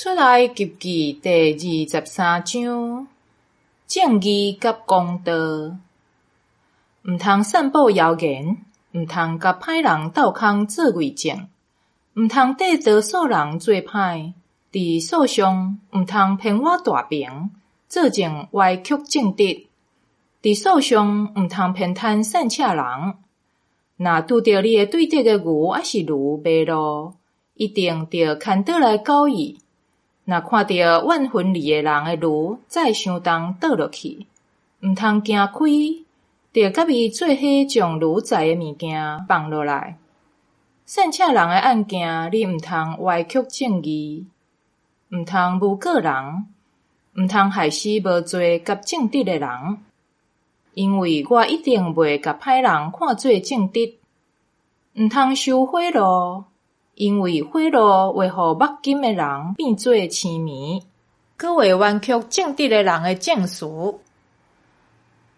出埃及记第23章，正义甲公道。毋通散布谣言，毋通甲歹人斗空做伪证，毋通缀多数人做歹。伫诉上毋通骗我大名，做成歪曲正直。伫诉上毋通偏袒善车人。若拄着你对敌的牛还是驴迷路，一定着牵倒来交伊。若看到怨恨你的人的驴再伤重倒落去，毋通惊开，着甲伊做伙将驴载的物件放落来。善车人的案件，你毋通歪曲正义，毋通诬告人，毋通害死无罪甲正直的人，因为我一定袂甲歹人看做正直。毋通收贿赂，因为贿赂会互目金的人变做痴迷，佫会歪曲正直的人的证词。毋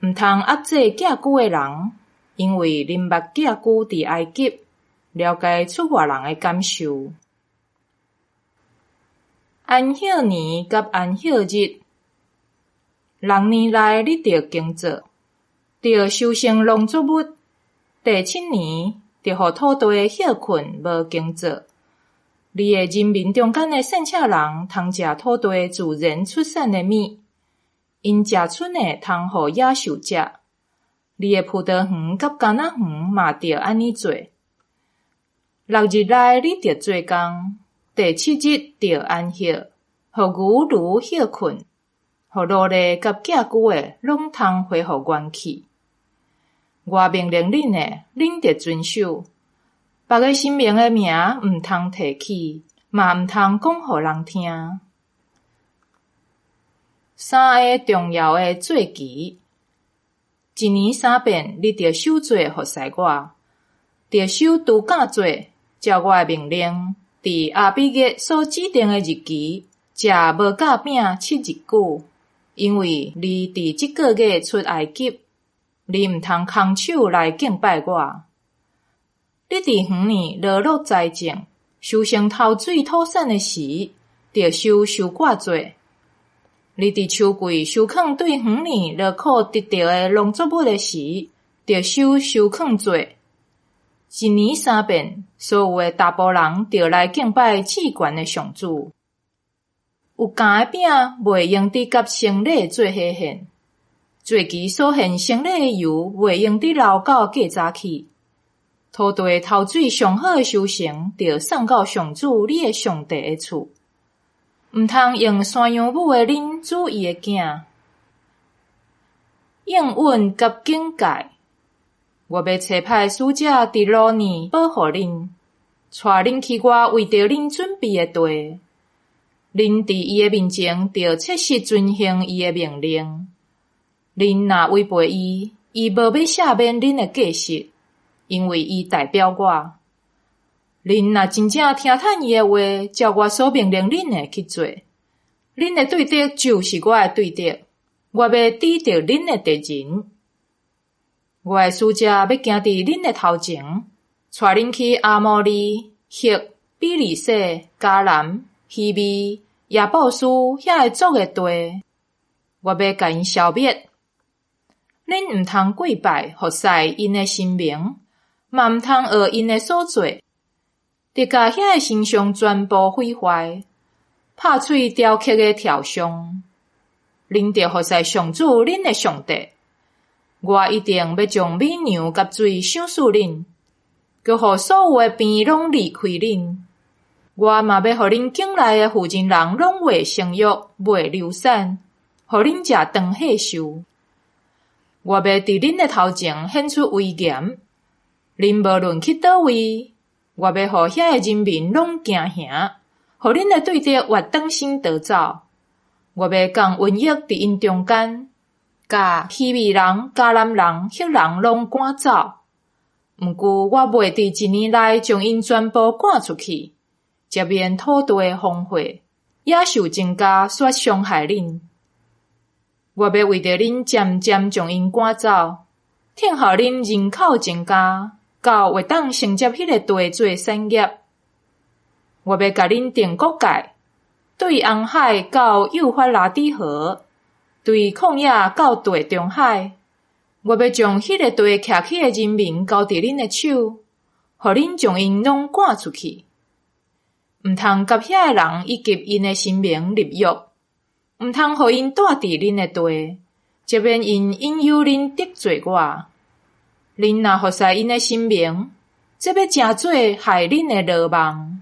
通压制寄居的人，因为恁捌寄居伫埃及，了解出外人的感受。安息年甲安息日，6年内你着耕作，着收成农作物。第7年，着互土地休困，无耕作。你的人民中间的善车人通食土地自然出产的米，因食剩的通互野兽食。你的葡萄园甲橄榄园嘛着安尼做。6日内你着做工，第7日着安息，互牛驴休困，互奴隶甲寄居的拢通恢复元气。我命令恁的，恁着遵守。别个神明的名毋通提起，嘛毋通讲互人听。3个重要的节期，一年3遍，你着守节服侍我，着守除酵节，照我的命令，伫阿比月所指定的日期，食无酵饼7日久，因为你伫即个月出埃及，你毋通空手来敬拜我。你伫园里落落栽种，收成头水土产的时，着守收割节。你伫秋季收垦对园里落苦得到的农作物的时，着守收垦节。一年3遍，所有的大部人着来敬拜至悬的上主。有羹的饼袂用伫甲生礼做伙献，节期所献生礼的油袂用伫留到过早起。土地头水上好的收成，着送到上主你的上帝的厝。毋通用山羊母的恁煮伊的囝。应允甲警戒，我要差派使者伫路呢保护恁，带恁去我为着恁准备的地。恁伫伊的面前着切实遵行伊的命令。恁若违背伊，伊无要赦免恁的过失，因为伊代表我。恁若真正听趁伊的话，照我所命令恁的去做，恁的对敌就是我的对敌，我要抵着恁的敌人。我的使者要行伫恁的头前，带恁去阿摩利、赫、比利洗、迦南、希米、亚布斯遐个族的地，我要甲因消灭。恁毋通跪拜服侍因的神明，嘛毋通学因的所做，得甲遐个神像全部毁坏，拍碎雕刻的雕像。恁着服侍上主恁的上帝。我一定要将美牛甲水赏赐恁，佮互所有的病拢离开恁。我嘛要互恁境内的附近人拢袂生育，袂流产，互恁食长岁寿。我要伫恁的头前显出威严，恁无论去倒位，我要互遐个人民拢惊吓，互恁的对敌活转身逃走。我要降瘟疫伫因中间，甲希米人、迦南人、赫人拢赶走。毋过我袂伫1年内将因全部赶出去，则免土地荒废，野兽增加，煞伤害恁。我要为着恁渐渐将因赶走，听候恁人口增加，到会当承接迄个地做产业。我要甲恁定国界，对红海到幼发拉底河，对旷野到地中海，我要将迄个地徛起的人民交伫恁的手，互恁将因拢赶出去。毋通甲遐的人以及因的神明立约，毋通互因住伫恁的地，则免因引诱恁得罪我。恁若服侍因的神明，则要诚做害恁的罗网。